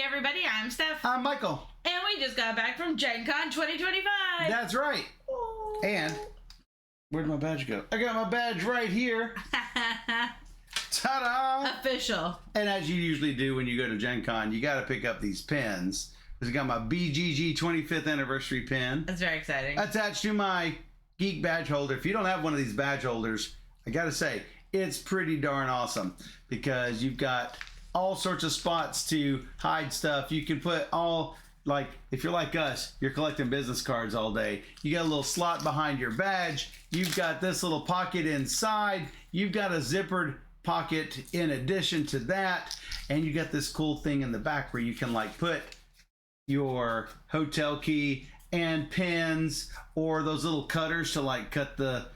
everybody, I'm Steph. I'm Michael. And we just got back from GenCon 2025. That's right. Ooh. And where'd my badge go? I got my badge right here. Ta-da! Official. And as you usually do when you go to GenCon, you got to pick up these pins. Because I got my BGG 25th anniversary pin. That's very exciting. Attached to my geek badge holder. If you don't have one of these badge holders, I got to say, it's pretty darn awesome. Because you've got all sorts of spots to hide stuff. You can put all, like, if you're like us, you're collecting business cards all day. You got a little slot behind your badge. You've got this little pocket inside. You've got a zippered pocket in addition to that. And you got this cool thing in the back where you can, like, put your hotel key and pins or those little cutters to, like, cut the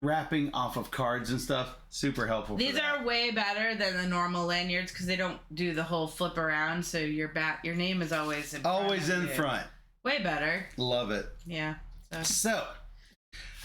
wrapping off of cards and stuff. Super helpful. These are way better than the normal lanyards because they don't do the whole flip around, so your name is always in front. Way better. Love it. Yeah. So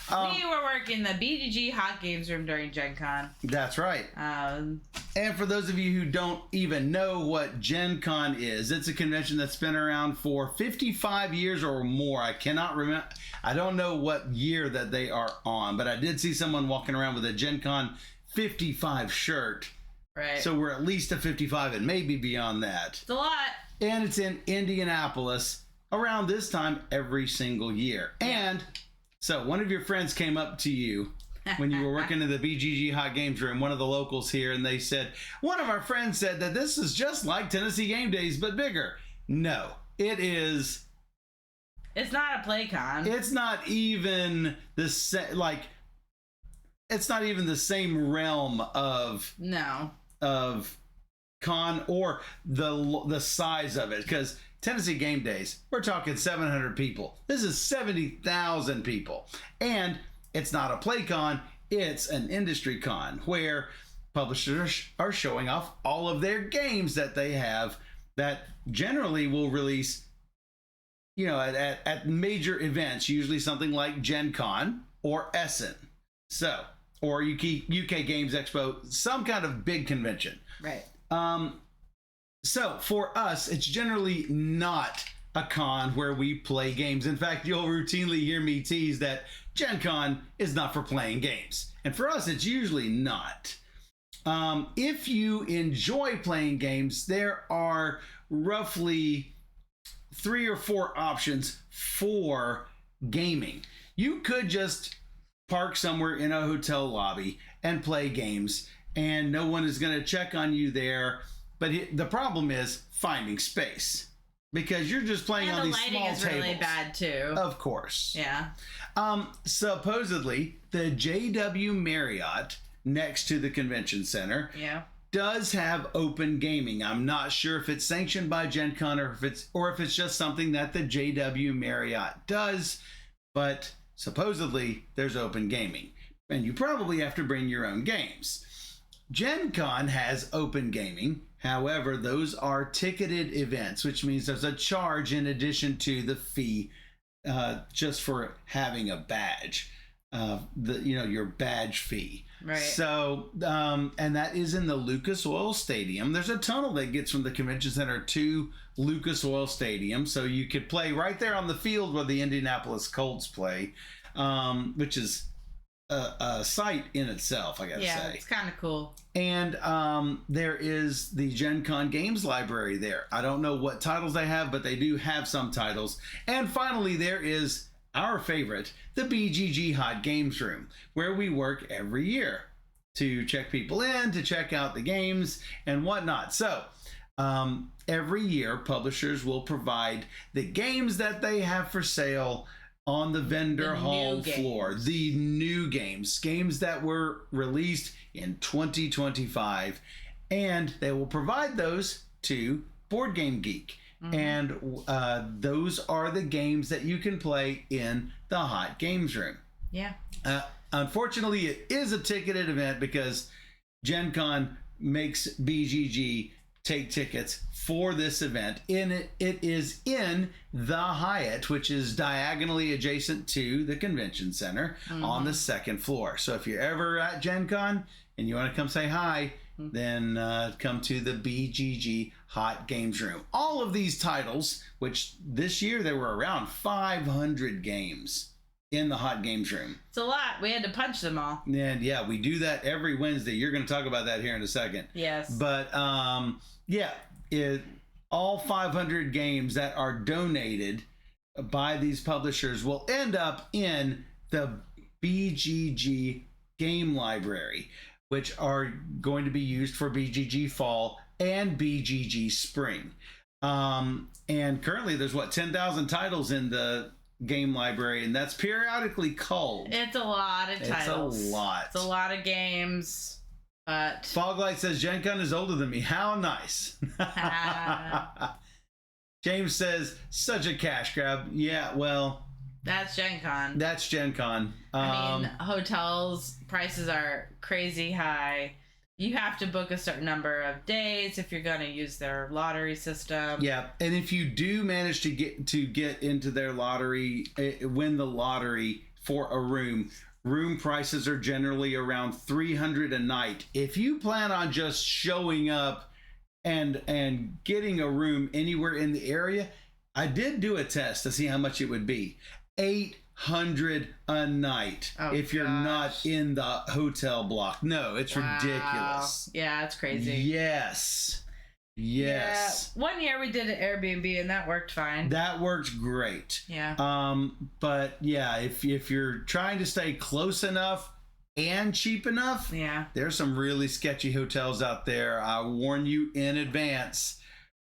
we were working the BGG Hot Games room during GenCon. That's right. And for those of you who don't even know what GenCon is, it's a convention that's been around for 55 years or more. I cannot remember. I don't know what year that they are on, but I did see someone walking around with a GenCon 55 shirt. Right. So we're at least a 55 and maybe beyond that. It's a lot. And it's in Indianapolis around this time every single year. And so one of your friends came up to you when you were working in the BGG Hot Games room, one of the locals here, and they said, one of our friends said that this is just like Tennessee Game Days, but bigger. No, it is. It's not a PlayCon. It's not even the it's not even the same realm of con or the size of it, because Tennessee Game Days, we're talking 700 people. This is 70,000 people. And it's not a PlayCon, it's an industry con where publishers are showing off all of their games that they have that generally will release, you know, at major events, usually something like GenCon or Essen. So, or UK Games Expo, some kind of big convention. Right. So for us, it's generally not a con where we play games. In fact, you'll routinely hear me tease that GenCon is not for playing games. And for us, it's usually not. If you enjoy playing games, there are roughly 3 or 4 options for gaming. You could just park somewhere in a hotel lobby and play games, and no one is going to check on you there. But the problem is finding space, because you're just playing on these small tables. The lighting is really bad too. Of course. Yeah. Supposedly, the JW Marriott next to the convention center does have open gaming. I'm not sure if it's sanctioned by GenCon or if it's just something that the JW Marriott does, but supposedly there's open gaming, and you probably have to bring your own games. GenCon has open gaming. However, those are ticketed events, which means there's a charge in addition to the fee just for having a badge, your badge fee. Right. So, and that is in the Lucas Oil Stadium. There's a tunnel that gets from the convention center to Lucas Oil Stadium, so you could play right there on the field where the Indianapolis Colts play, which is a sight in itself, I gotta say. Yeah, it's kind of cool. And there is the GenCon Games Library there. I don't know what titles they have, but they do have some titles. And finally, there is our favorite, the BGG Hot Games Room, where we work every year to check people in, to check out the games and whatnot. So every year, publishers will provide the games that they have for sale on the vendor hall floor. The new games that were released in 2025, and they will provide those to Board Game Geek. And those are the games that you can play in the Hot Games Room. Yeah. Unfortunately, it is a ticketed event because GenCon makes BGG take tickets for this event. It is in the Hyatt, which is diagonally adjacent to the convention center on the second floor. So if you're ever at GenCon and you want to come say hi, then come to the BGG Hot Games Room. All of these titles, which this year there were around 500 games in the Hot Games Room. It's a lot. We had to punch them all. And yeah, we do that every Wednesday. You're going to talk about that here in a second. Yes. But all 500 games that are donated by these publishers will end up in the BGG game library, which are going to be used for BGG Fall and BGG Spring. And currently there's 10,000 titles in the game library, and that's periodically culled. It's a lot of titles. It's a lot. It's a lot of games. But Foglight says GenCon is older than me. How nice. James says such a cash grab. Yeah, well, that's GenCon. That's GenCon. I mean, hotels prices are crazy high. You have to book a certain number of days if you're going to use their lottery system. Yeah, and if you do manage to get into their lottery, win the lottery for a room prices are generally around $300 a night. If you plan on just showing up and getting a room anywhere in the area, I did do a test to see how much it would be. $800 a night if you're not in the hotel block. No, it's ridiculous. Yeah, it's crazy. Yes. Yeah. One year we did an Airbnb and that worked fine. That worked great. Yeah. But yeah, if you're trying to stay close enough and cheap enough, there's some really sketchy hotels out there. I warn you in advance.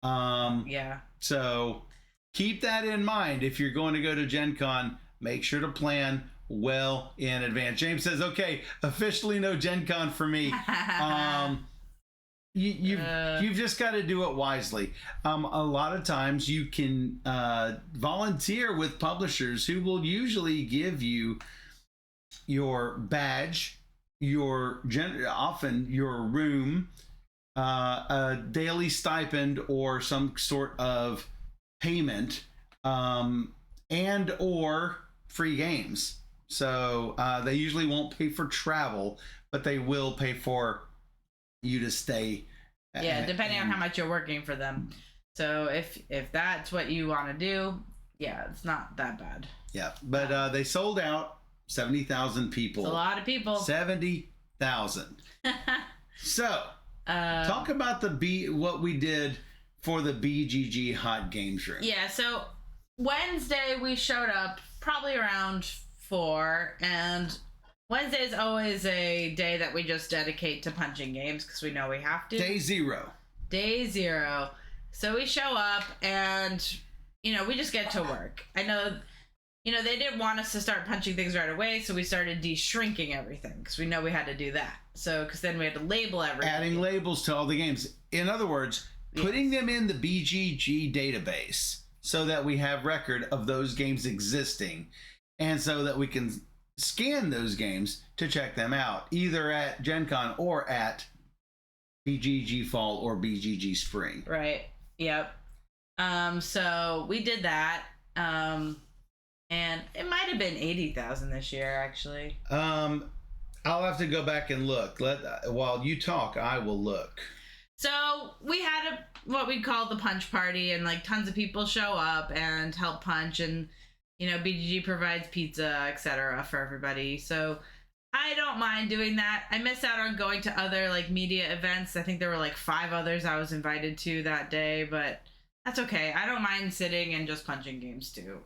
So keep that in mind. If you're going to go to GenCon, make sure to plan well in advance. James says, okay, officially no GenCon for me. You've just got to do it wisely. A lot of times you can volunteer with publishers who will usually give you your badge, often your room, a daily stipend or some sort of payment, and or free games. So they usually won't pay for travel, but they will pay for you to stay. Depending on how much you're working for them. So if that's what you want to do, it's not that bad. Yeah, but they sold out. 70,000 people. It's a lot of people. 70,000. So talk about what we did for the BGG Hot Games Room. Yeah, so Wednesday we showed up probably around 4, and Wednesday is always a day that we just dedicate to punching games because we know we have to. Day zero. So we show up and, we just get to work. I know, they didn't want us to start punching things right away, so we started de-shrinking everything because we know we had to do that. So, because then we had to label everything. Adding labels to all the games. In other words, putting them in the BGG database so that we have record of those games existing and so that we can scan those games to check them out, either at GenCon or at BGG Fall or BGG Spring. Right. Yep. So we did that. And it might have been 80,000 this year, actually. I'll have to go back and look. While you talk, I will look. So we had what we call the punch party, and tons of people show up and help punch, and BGG provides pizza, etc. for everybody. So I don't mind doing that. I miss out on going to other media events. I think there were 5 others I was invited to that day, but that's okay. I don't mind sitting and just punching games too.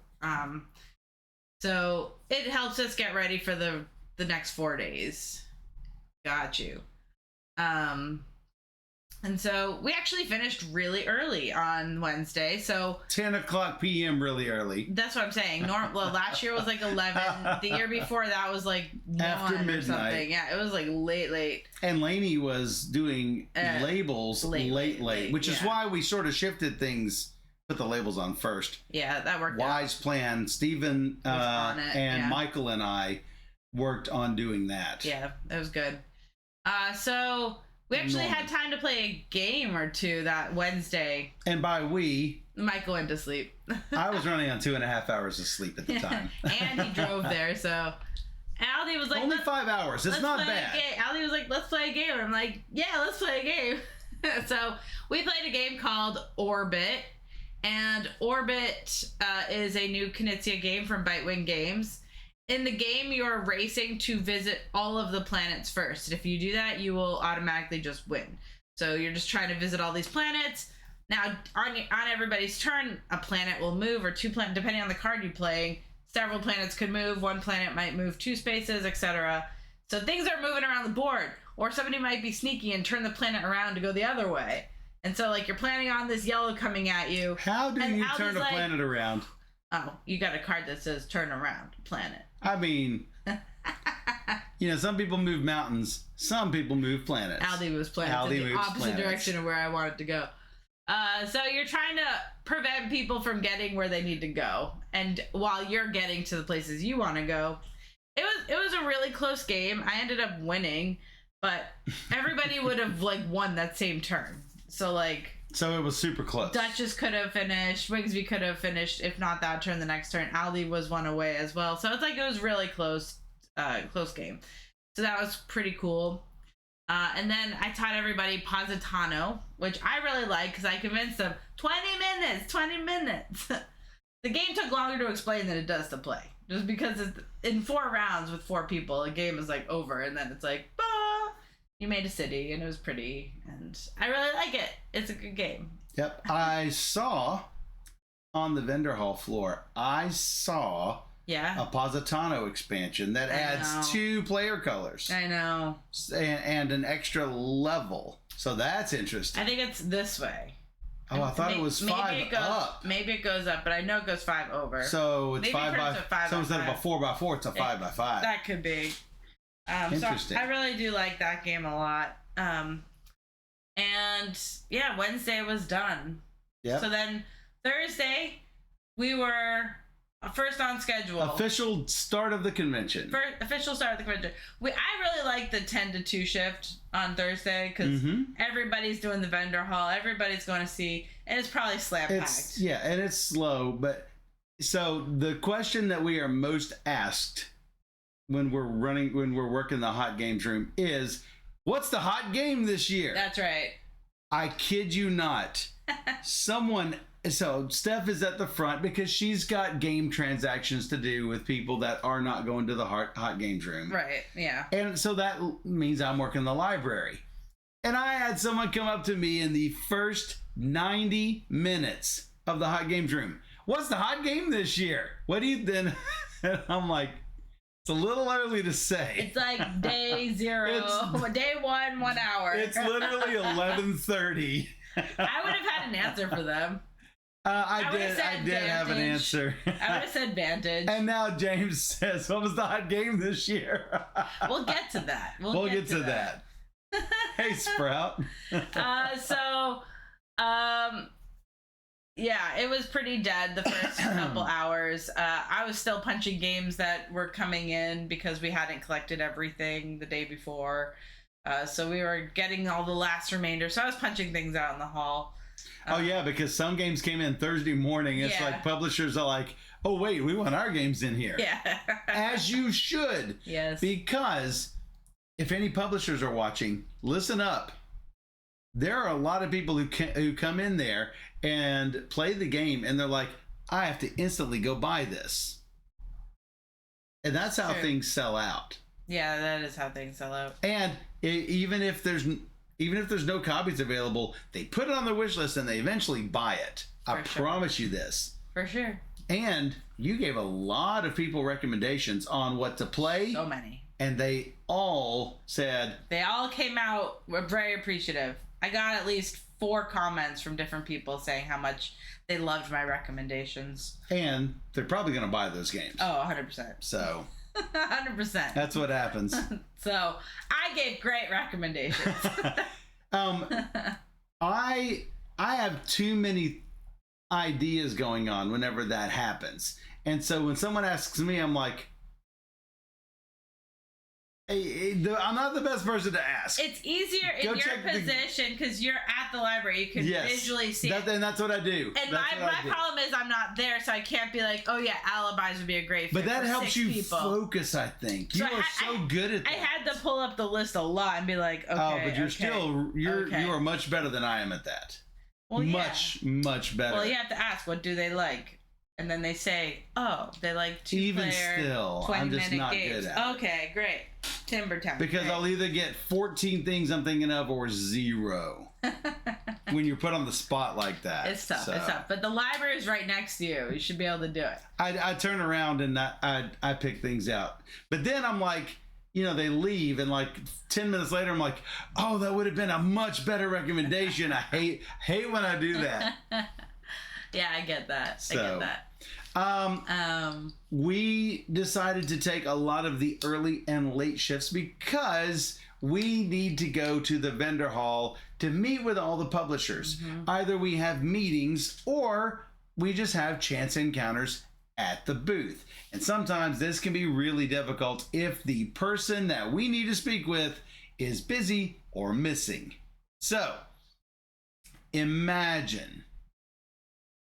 So it helps us get ready for the next 4 days. Got you. And so we actually finished really early on Wednesday. So 10 o'clock p.m. really early. That's what I'm saying. Last year was 11. The year before that was 1 after midnight or something. Yeah, it was late. And Lainey was doing labels late, which is why we sort of shifted things. Put the labels on first. Yeah, that worked. Wise plan. Stephen and Michael and I worked on doing that. Yeah, it was good. So we actually had time to play a game or two that Wednesday. And by we, Michael went to sleep. I was running on 2.5 hours of sleep at the time. And he drove there, so. And Aldi was like, only 5 hours. It's not bad. Aldi was like, let's play a game. And I'm like, yeah, let's play a game. So we played a game called Orbit. And Orbit is a new Knizia game from Bitewing Games. In the game, you're racing to visit all of the planets first. And if you do that, you will automatically just win. So you're just trying to visit all these planets. Now, on everybody's turn, a planet will move, or two planets, depending on the card you play. Several planets could move. One planet might move 2 spaces, etc. So things are moving around the board. Or somebody might be sneaky and turn the planet around to go the other way. And so, like, you're planning on this yellow coming at you. How do you turn a planet around? Oh, you got a card that says turn around planet. I mean, some people move mountains. Some people move planets. Aldi moves planets in the opposite direction of where I wanted to go. So you're trying to prevent people from getting where they need to go. And while you're getting to the places you want to go, it was a really close game. I ended up winning, but everybody would have, like, won that same turn. So it was super close. Duchess could have finished. Wigsby could have finished. If not that turn, the next turn. Aldi was one away as well. So it's like it was really close game. So that was pretty cool. And then I taught everybody Positano, which I really like because I convinced them 20 minutes. The game took longer to explain than it does to play. Just because it's in 4 rounds with 4 people, the game is like over, and then it's like, bah! You made a city, and it was pretty, and I really like it. It's a good game. Yep. I saw on the vendor hall floor, a Positano expansion that adds 2 player colors. I know. And an extra level. So that's interesting. I think it's this way. Oh, I thought it was 5 up. Maybe it goes up, but I know it goes 5 over. So it's 5 by 5. So instead of a 4x4, it's a 5 by 5. That could be. Interesting. So I really do like that game a lot. And yeah, Wednesday was done. Yep. So then Thursday, we were first on schedule. Official start of the convention. I really like the 10 to 2 shift on Thursday because everybody's doing the vendor hall. Everybody's going to see, and it's probably slam-packed. Yeah, and it's slow. But so the question that we are most asked when we're working the hot games room is, what's the hot game this year? That's right. I kid you not. So Steph is at the front because she's got game transactions to do with people that are not going to the hot games room. Right, yeah. And so that means I'm working the library. And I had someone come up to me in the first 90 minutes of the hot games room. What's the hot game this year? What do you then? And I'm like, it's a little early to say. It's like day 0, day 1 hour. It's literally 11:30. I would have had an answer for them. I did have an answer. I would have said Vantage. And now James says, what was the hot game this year? We'll get to that. We'll get to that. Hey, Sprout. Yeah, it was pretty dead the first couple hours. I was still punching games that were coming in because we hadn't collected everything the day before. So we were getting all the last remainder. So I was punching things out in the hall. Because some games came in Thursday morning. It's like publishers are like, oh, wait, we want our games in here. Yeah. As you should. Yes. Because if any publishers are watching, listen up. There are a lot of people who come in there and play the game, and they're like, I have to instantly go buy this. And that's how things sell out. Yeah, that is how things sell out. And even if there's no copies available, they put it on their wish list and they eventually buy it. I promise you this. For sure. And you gave a lot of people recommendations on what to play. So many. And they all said... They all came out, were very appreciative. I got at least 4 comments from different people saying how much they loved my recommendations. And they're probably going to buy those games. Oh, 100%. So... 100%. That's what happens. So, I gave great recommendations. I have too many ideas going on whenever that happens. And so when someone asks me, I'm like, I'm not the best person to ask. It's easier in Go your check position because you're at the library. You can visually see it. And that's what I do. And my problem is I'm not there, so I can't be like, oh yeah, alibis would be a great fit. But that for helps 6 you people. focus, I think. You are so good at that. I had to pull up the list a lot and be like, okay. Oh, but you are much better than I am at that. Well, yeah. Much better. Well, you have to ask, what do they like? And then they say, oh, they like 2-player, even still, I'm just not games. good at it. Okay, great. Timbertown. Because great. I'll either get 14 things I'm thinking of or 0. When you're put on the spot like that. It's tough. It's tough. But the library is right next to you. You should be able to do it. I turn around and I pick things out. But then I'm like, they leave, and like 10 minutes later, I'm like, oh, that would have been a much better recommendation. I hate when I do that. Yeah, I get that. So, I get that. We decided to take a lot of the early and late shifts because we need to go to the vendor hall to meet with all the publishers. Mm-hmm. Either we have meetings or we just have chance encounters at the booth. And sometimes this can be really difficult if the person that we need to speak with is busy or missing. So, imagine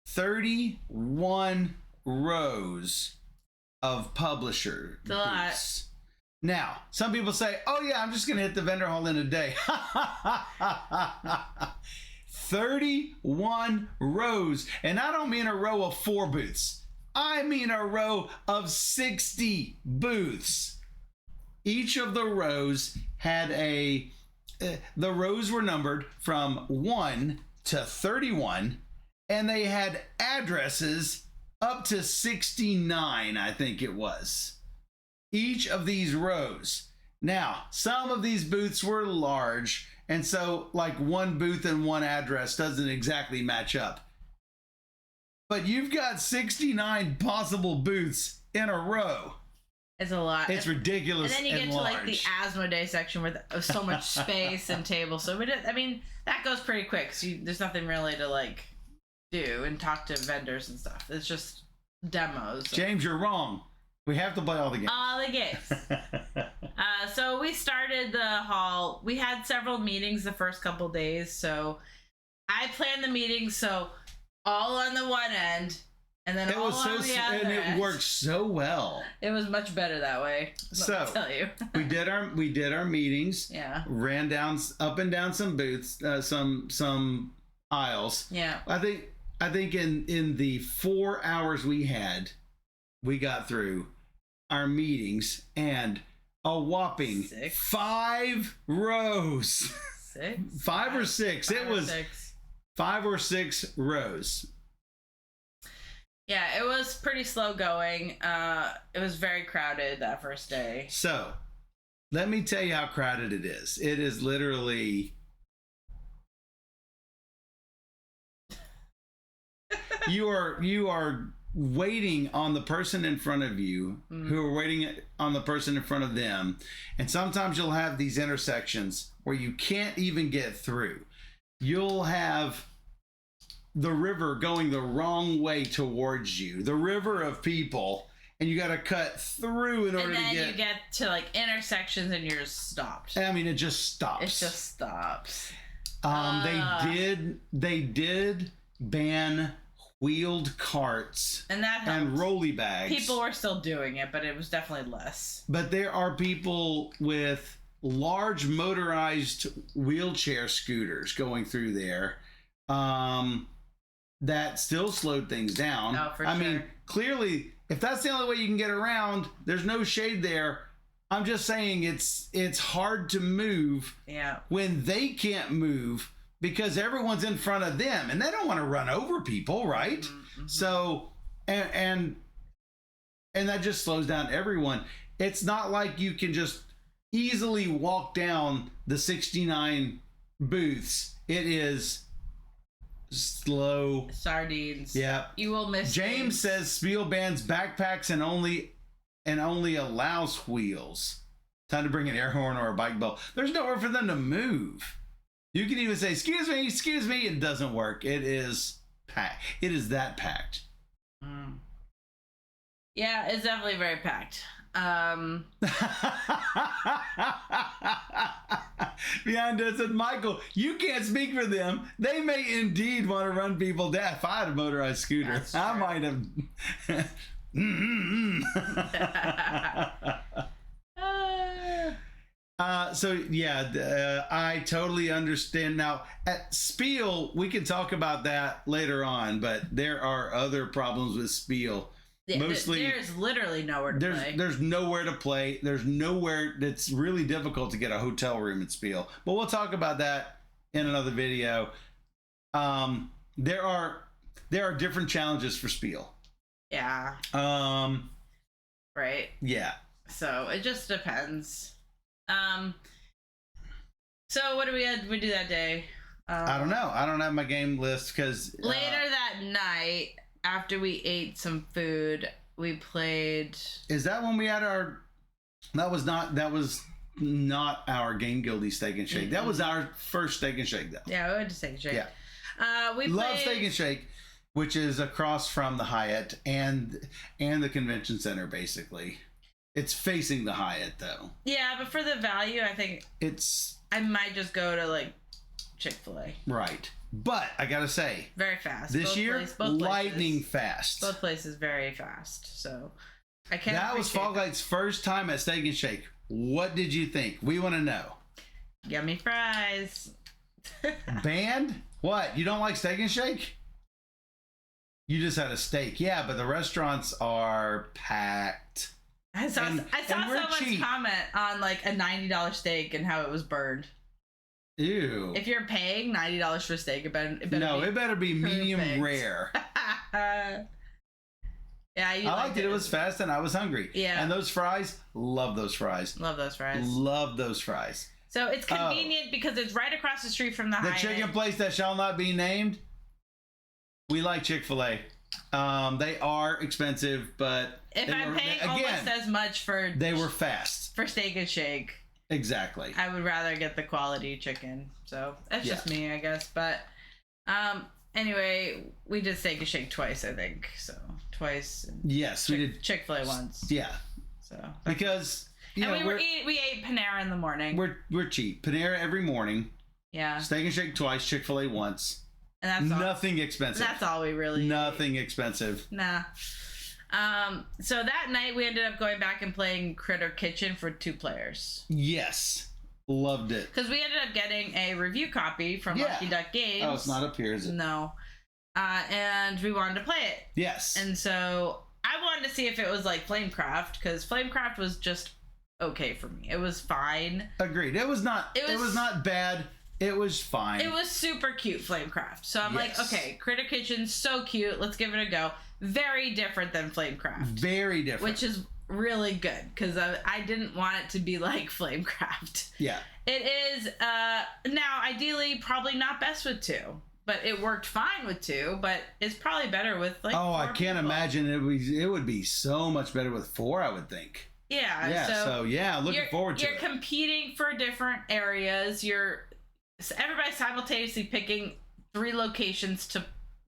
31 rows of publisher booths. Now, some people say, oh yeah, I'm just going to hit the vendor hall in a day. 31 rows. And I don't mean a row of 4 booths. I mean a row of 60 booths. Each of the rows had the rows were numbered from 1 to 31, and they had addresses up to 69, I think it was. Each of these rows. Now, some of these booths were large, and so like one booth and one address doesn't exactly match up. But you've got 69 possible booths in a row. It's a lot. It's ridiculous. And then you get to like the Asmodee section where there's so much space and tables. So that goes pretty quick. So there's nothing really to like do and talk to vendors and stuff. It's just demos. James, you're wrong. We have to play all the games. All the games. So we started the hall. We had several meetings the first couple days. So I planned the meetings so all on the one end, and then all on the other. And it worked so well. It was much better that way. So I'll tell you, we did our meetings. Yeah. Ran down up and down some booths, some aisles. Yeah. I think in the 4 hours we got through our meetings and a whopping 5 rows. 6? 5 or 6. It was 5 or 6 rows. Yeah, it was pretty slow going. It was very crowded that first day. So, let me tell you how crowded it is. It is literally... You are waiting on the person in front of you, who are waiting on the person in front of them. And sometimes you'll have these intersections where you can't even get through. You'll have the river going the wrong way towards you, the river of people, and you got to cut through in order to get... And then you get to like intersections and you're just stopped. I mean, it just stops. It just stops. They did ban wheeled carts and that helped. And rolly bags. People were still doing it, but it was definitely less. But there are people with large motorized wheelchair scooters going through there that still slowed things down. Oh, for sure. I mean, clearly, if that's the only way you can get around, there's no shade there. I'm just saying it's hard to move when they can't move because everyone's in front of them and they don't want to run over people, right? Mm-hmm. So, and that just slows down everyone. It's not like you can just easily walk down the 69 booths. It is slow. Sardines. Yeah. You will miss James says Spiel bans backpacks and only allows wheels. Time to bring an air horn or a bike bell. There's nowhere for them to move. You can even say, excuse me, it doesn't work. It is packed. It is that packed. Yeah, it's definitely very packed. behind us said, Michael, you can't speak for them. They may indeed want to run people down. If I had a motorized scooter, I might have. So yeah, I totally understand. Now at Spiel, we can talk about that later on, but there are other problems with Spiel. Yeah, mostly there's literally nowhere to play. There's nowhere to play. There's nowhere. It's really difficult to get a hotel room at Spiel. But we'll talk about that in another video. There are different challenges for Spiel. Yeah. Right. Yeah. So it just depends. So what did we do that day? I don't know. I don't have my game list because later that night, after we ate some food, we played. Is that when we had our? That was not our Game Guildy Steak and Shake. Mm-hmm. That was our first Steak and Shake, though. Yeah, we went to Steak and Shake. Yeah. We love Steak and Shake, which is across from the Hyatt and the convention center. Basically, it's facing the Hyatt, though. Yeah, but for the value, I think I might just go to like Chick-fil-A. Right. But I gotta say, very fast. This year, lightning fast. Both places very fast. So I can't. That was Fog Light's first time at Steak and Shake. What did you think? We want to know. Yummy fries. Band? What? You don't like Steak and Shake? You just had a steak. Yeah, but the restaurants are packed. I saw someone's comment on like a $90 steak and how it was burned. Ew. If you're paying $90 for steak, it better be medium rare. Yeah, I liked it. It was fast and I was hungry. Yeah. And those fries, love those fries. Love those fries. Love those fries. So it's convenient because it's right across the street from the Hyatt. The chicken place that shall not be named. We like Chick-fil-A. They are expensive, but if I'm paying almost as much for they were fast for Steak and Shake. Exactly. I would rather get the quality chicken. So that's just me, I guess. But anyway, we did Steak and Shake twice, I think. So twice. Yes, we did Chick-fil-A once. Yeah. So because we ate Panera in the morning. We're cheap. Panera every morning. Yeah. Steak and Shake twice. Chick-fil-A once. And that's nothing expensive. That's all we really nothing expensive. Nah. So that night we ended up going back and playing Critter Kitchen for 2 players. Yes. Loved it. Because we ended up getting a review copy from Lucky Duck Games. Oh, it's not up here, is it? No. And we wanted to play it. Yes. And so I wanted to see if it was like Flamecraft, because Flamecraft was just okay for me. It was fine. Agreed. It was not bad. It was fine. It was super cute, Flamecraft. So I'm like, okay, Critter Kitchen's so cute. Let's give it a go. Very different than Flamecraft. Very different. Which is really good, because I didn't want it to be like Flamecraft. Yeah. It is, now, ideally, probably not best with 2. But it worked fine with 2, but it's probably better with like 4 I can't people. imagine it would be so much better with 4, I would think. Yeah. Yeah, looking forward to it. You're competing for different areas. Everybody's simultaneously picking 3 locations to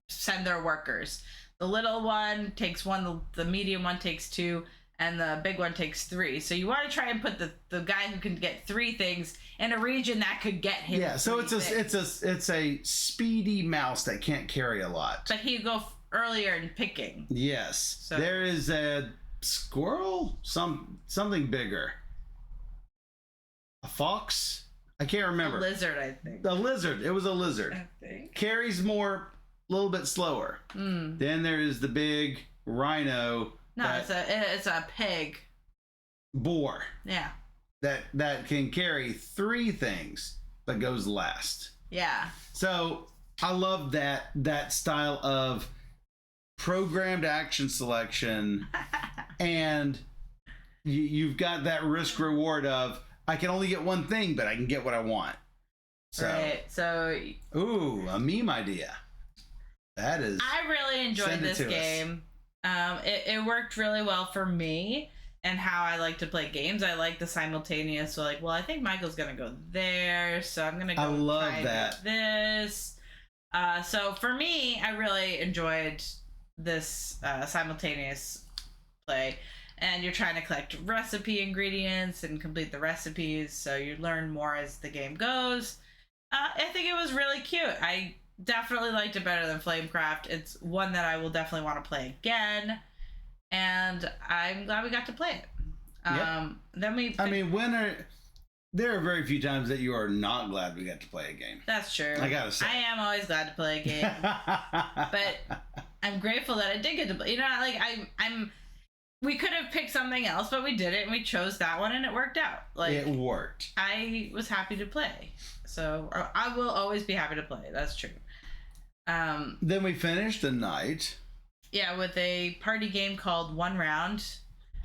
send their workers. The little one takes 1, the medium one takes 2, and the big one takes 3. So you want to try and put the guy who can get 3 things in a region that could get him. Yeah, so it's a speedy mouse that can't carry a lot. But he'd go earlier in picking. Yes. So. There is a squirrel, something bigger. A fox? I can't remember. A lizard, I think. A lizard. It was a lizard. I think. Carries more, a little bit slower. Mm. Then there is the big rhino. No, it's a pig. Boar. Yeah. That can carry 3 things, but goes last. Yeah. So I love that style of programmed action selection, and you've got that risk reward of, I can only get 1 thing, but I can get what I want. So, right. So, ooh, a meme idea. That is. I really enjoyed this game. It worked really well for me and how I like to play games. I like the simultaneous. So like, well, I think Michael's gonna go there, so I'm gonna go. I love try that. This. So for me, I really enjoyed this simultaneous play. and you're trying to collect recipe ingredients and complete the recipes, so you learn more as the game goes. I think it was really cute. I definitely liked it better than Flamecraft. It's one that I will definitely want to play again, and I'm glad we got to play it. There are very few times that you are not glad we got to play a game. That's true. I gotta say, I am always glad to play a game, but I'm grateful that I did get to play. You know, like I'm. We could have picked something else, but we did it, and we chose that one, and it worked out. Like, it worked. I was happy to play, so I will always be happy to play. That's true. Then we finished the night. Yeah, with a party game called One Round.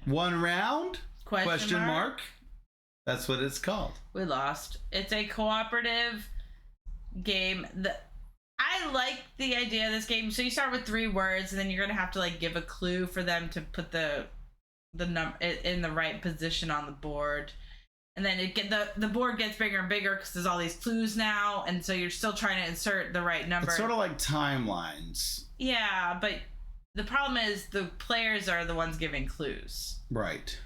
One Round? Question mark? That's what it's called. We lost. It's a cooperative game. I like the idea of this game. So you start with 3 words, and then you're gonna have to like give a clue for them to put the number in the right position on the board, and then the board gets bigger and bigger because there's all these clues now, and so you're still trying to insert the right number. It's sort of like timelines. Yeah, but the problem is the players are the ones giving clues. Right.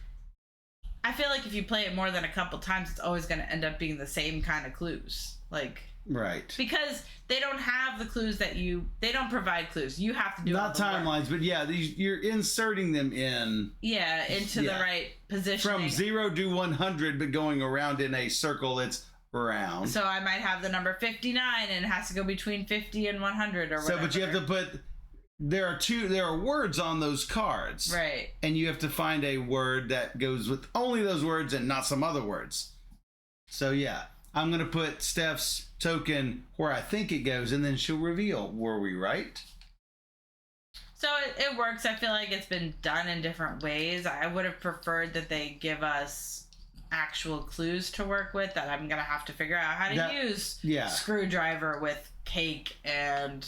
I feel like if you play it more than a couple times, it's always going to end up being the same kind of clues. Like, right. Because they don't have the clues they don't provide clues. You have to do not timelines, work. But yeah, you're inserting them in. Yeah, into the right position. From 0 to 100, but going around in a circle that's round. So I might have the number 59, and it has to go between 50 and 100 or whatever. So, but you have to put. There are words on those cards. Right. And you have to find a word that goes with only those words and not some other words. So yeah, I'm going to put Steph's token where I think it goes, and then she'll reveal. Were we right? So it works. I feel like it's been done in different ways. I would have preferred that they give us actual clues to work with that I'm going to have to figure out how to use. Yeah. Screwdriver with cake and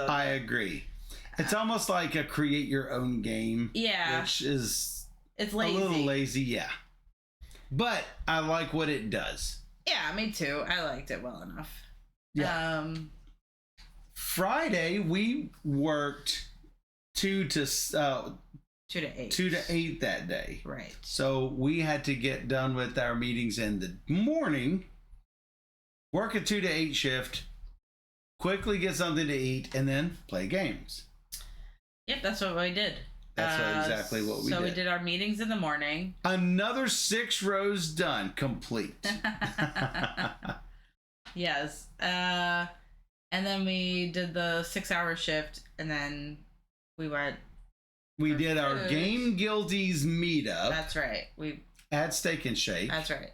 I agree. It's almost like a create your own game. Yeah. Which is it's lazy. A little lazy, yeah. But I like what it does. Yeah, me too. I liked it well enough. Yeah. Friday we worked 2 to 8. 2 to 8 that day. Right. So we had to get done with our meetings in the morning, work a 2 to 8 shift, quickly get something to eat, and then play games. Yep, that's what we did. That's exactly what we did. So we did our meetings in the morning. Another 6 rows done, complete. Yes. And then we did the 6-hour shift, and then we went. We did our Game Guilties meetup. That's right. We at Steak and Shake. That's right.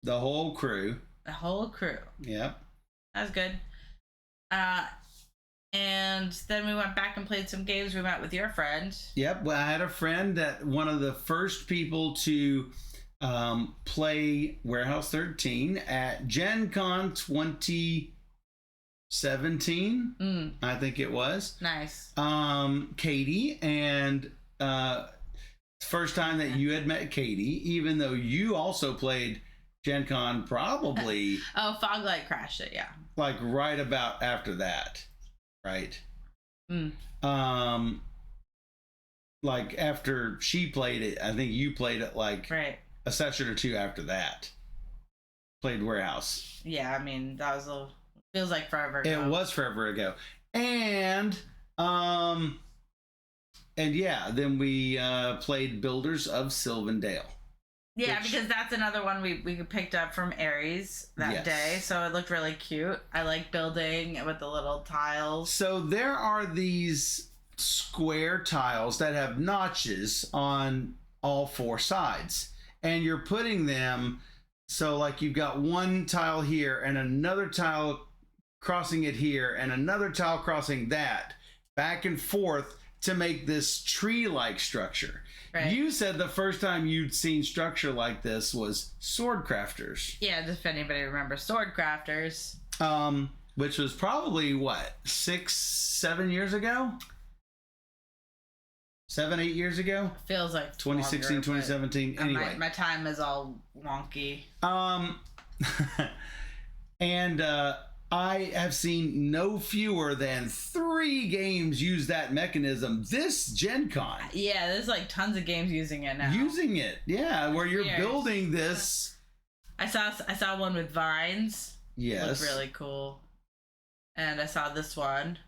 The whole crew. The whole crew. Yep. That was good. And then we went back and played some games. We met with your friend. Yep. Well, I had a friend that one of the first people to play Warehouse 13 at GenCon 2017. I think it was. Nice. Katie, and first time that you had met Katie, even though you also played GenCon probably. Oh, Foglight crashed it, yeah. Like right about after that. Right. Like after she played it, I think you played it like a session or 2 after that. Played Warehouse. Yeah, I mean that was feels like forever ago. It was forever ago, and yeah, then we played Builders of Sylvandale. Yeah, because that's another one we picked up from Aries that day, so it looked really cute. I like building with the little tiles. So there are these square tiles that have notches on all 4 sides, and you're putting them so like you've got one tile here and another tile crossing it here and another tile crossing that, back and forth to make this tree-like structure. Right. You said the first time you'd seen structure like this was Sword Crafters. Yeah, just if anybody remembers Sword Crafters. Which was probably, what, 6-7 years ago? 7-8 years ago? Feels like 2016, longer, 2017. Anyway. My time is all wonky. And I have seen no fewer than 3 games use that mechanism this Gen Con. Yeah, there's like tons of games using it now. Where you're Weird. building this. I saw one with vines. Yes. Looked really cool. And I saw this one.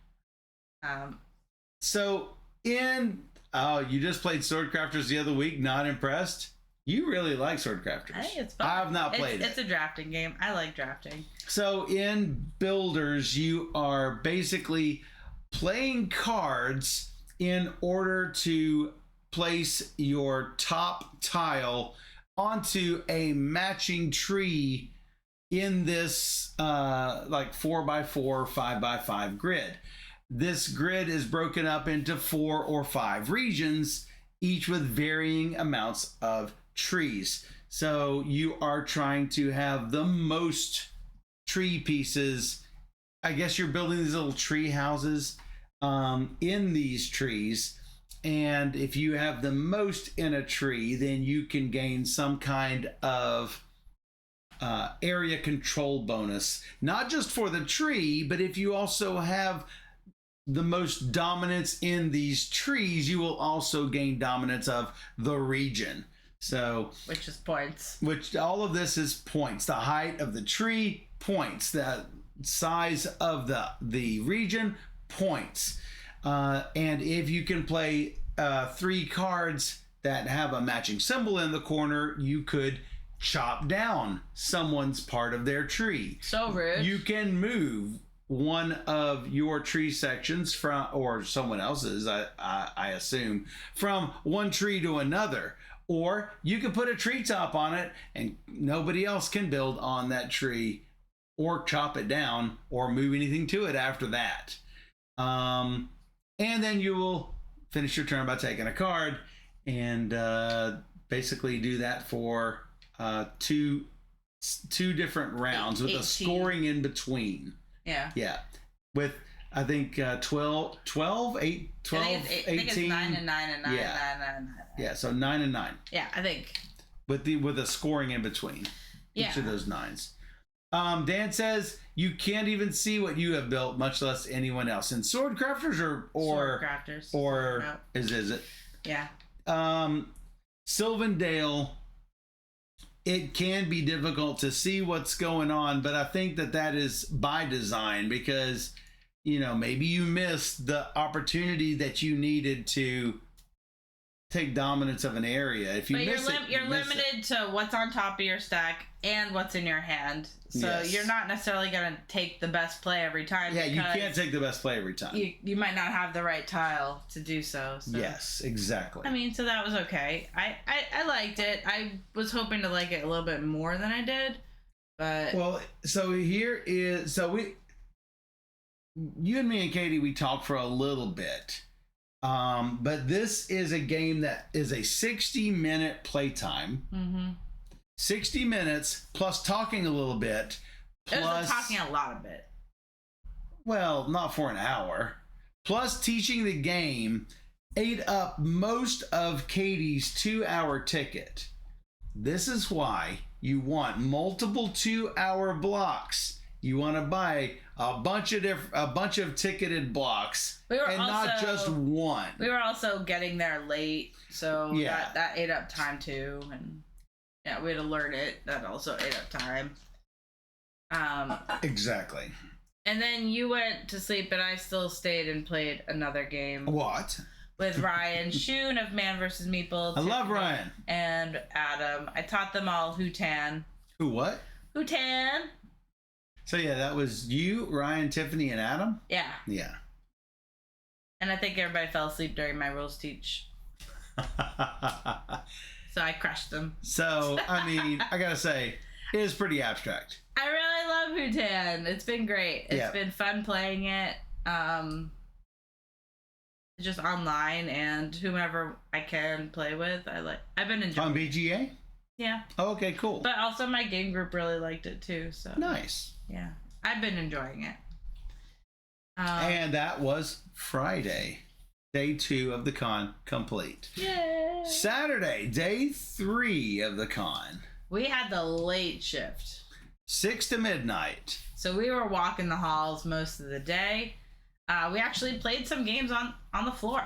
So you just played Sword Crafters the other week. Not impressed? You really like Sword Crafters. I think it's fun. I have not played it. It's a drafting game. I like drafting. So in Builders, you are basically playing cards in order to place your top tile onto a matching tree in this like 4x4, 5x5 grid. This grid is broken up into 4 or 5 regions, each with varying amounts of trees. So you are trying to have the most tree pieces. I guess you're building these little tree houses in these trees. And if you have the most in a tree, then you can gain some kind of area control bonus. Not just for the tree, but if you also have the most dominance in these trees, you will also gain dominance of the region. So, which is points. Which all of this is points. The height of the tree, points. The size of the region, points. And if you can play 3 cards that have a matching symbol in the corner, you could chop down someone's part of their tree. So rude. You can move one of your tree sections from, or someone else's, I assume, from one tree to another. Or you can put a treetop on it and nobody else can build on that tree or chop it down or move anything to it after that. And then you will finish your turn by taking a card and basically do that for two different rounds with 18. a scoring in between. Yeah. With I think 12, 18. I think it's 9 and 9 and 9 yeah. and 9 and 9. Yeah, so 9 and 9. Yeah, I think. With a scoring in between each of those 9s. Dan says you can't even see what you have built, much less anyone else. And Sword Crafters or Sword Crafters. Or Nope. is it? Yeah. Sylvandale, it can be difficult to see what's going on, but I think that is by design because, maybe you missed the opportunity that you needed to take dominance of an area. If you miss you're limited to what's on top of your stack and what's in your hand. So Yes. you're not necessarily going to take the best play every time. Yeah, you can't take the best play every time. You might not have the right tile to do so. Yes, exactly. I mean, so that was okay. I liked it. I was hoping to like it a little bit more than I did, but Well, so you and me and Katie, we talked for a little bit. But this is a game that is a 60-minute playtime. Mm-hmm. 60 minutes plus talking a little bit. Plus talking a lot of it. Well, not for an hour. Plus teaching the game ate up most of Katie's 2-hour ticket. This is why you want multiple 2-hour blocks. You want to buy a bunch of ticketed blocks not just one. We were also getting there late, so Yeah. that ate up time too, and yeah, we had to learn it. That also ate up time. Exactly. And then you went to sleep, and I still stayed and played another game. What? With Ryan Shun of Man vs. Meeple. I love Ryan. And Adam. I taught them all Hutan. Who what? Hutan. So yeah, that was you, Ryan, Tiffany, and Adam? Yeah. Yeah. And I think everybody fell asleep during my rules teach. So I crushed them. So, I mean, I gotta say, it is pretty abstract. I really love Hutan. It's been great. It's been fun playing it. Just online and whomever I can play with. I've been enjoying On BGA? Yeah. Oh, okay, cool. But also my game group really liked it too. So Nice. Yeah. I've been enjoying it. And that was Friday. Day 2 of the con complete. Yay! Saturday, day 3 of the con. We had the late shift. 6 to midnight. So we were walking the halls most of the day. We actually played some games on the floor.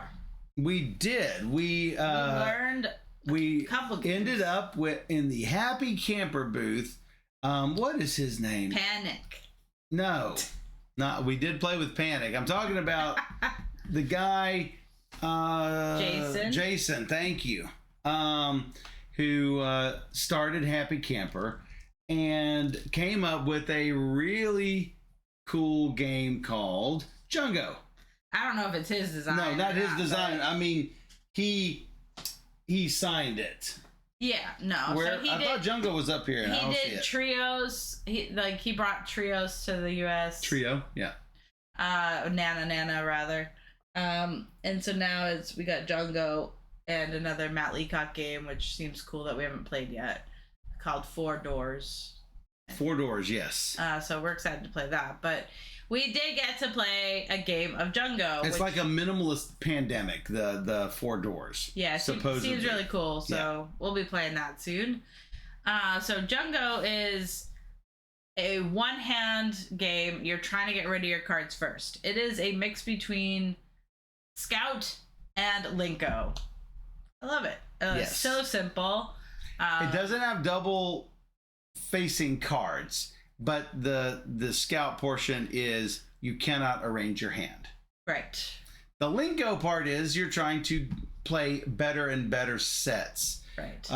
We did. We learned a couple games. Ended up in the Happy Camper booth. What is his name? Panic. No. We did play with Panic. I'm talking about the guy Jason, thank you. Who started Happy Camper and came up with a really cool game called Jungo. I don't know if it's his design. No, not his design. But... I mean, he signed it. Yeah, no. I thought Jungo was up here. And he did trios. He brought trios to the U.S. Trio, yeah. Nana rather. And so now we got Jungo and another Matt Leacock game, which seems cool that we haven't played yet, called Four Doors. 4 Doors, yes. So we're excited to play that, but we did get to play a game of Jungo. It's like a minimalist pandemic, the 4 Doors. Yeah, supposedly. Seems really cool, so we'll be playing that soon. So Jungo is a one-hand game. You're trying to get rid of your cards first. It is a mix between Scout and Linko. I love it. It's so simple. It doesn't have double facing cards, but the Scout portion is you cannot arrange your hand. Right. The Linko part is you're trying to play better and better sets. Right.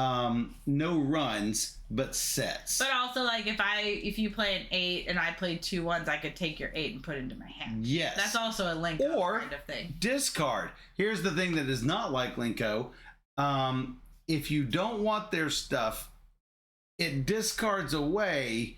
No runs, but sets. But also, like, if you play an 8 and I play 2 1s, I could take your 8 and put it into my hand. Yes. That's also a Linko kind of thing. Discard. Here's the thing that is not like Linko. If you don't want their stuff, it discards away.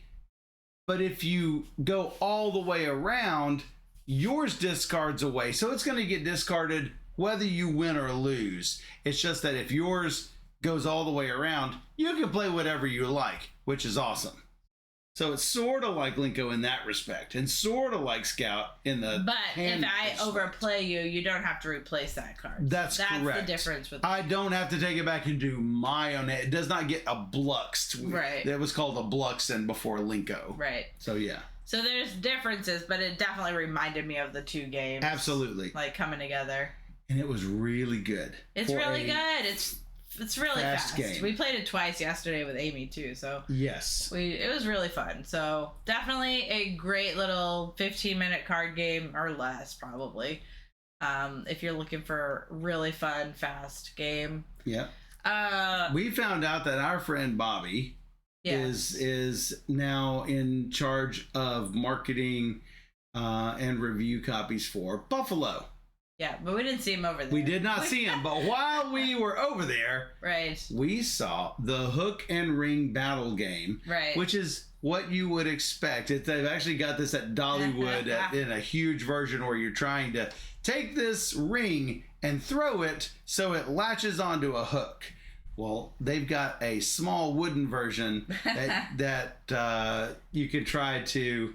But if you go all the way around, yours discards away. So it's going to get discarded whether you win or lose. It's just that if yours goes all the way around, you can play whatever you like, which is awesome. So it's sort of like Linko in that respect, and sort of like Scout in the. But if I overplay you, you don't have to replace that card. That's correct. That's the difference with. I don't have to take it back and do my own. It does not get a Bluxed. Right. It was called a Bluxen before Linko. Right. So yeah. So there's differences, but it definitely reminded me of the two games. Absolutely. Like coming together. And it was really good. It's really good. It's really fast. Game. We played it twice yesterday with Amy too, so yes, it was really fun. So definitely a great little 15-minute card game or less, probably. If you're looking for a really fun, fast game. Yeah. We found out that our friend Bobby is now in charge of marketing and review copies for Buffalo. Yeah, but we didn't see him over there. We did not see him, but while we were over there, right, we saw the Hook and Ring battle game, right, which is what you would expect. They've actually got this at Dollywood in a huge version where you're trying to take this ring and throw it so it latches onto a hook. Well, they've got a small wooden version that you can try to.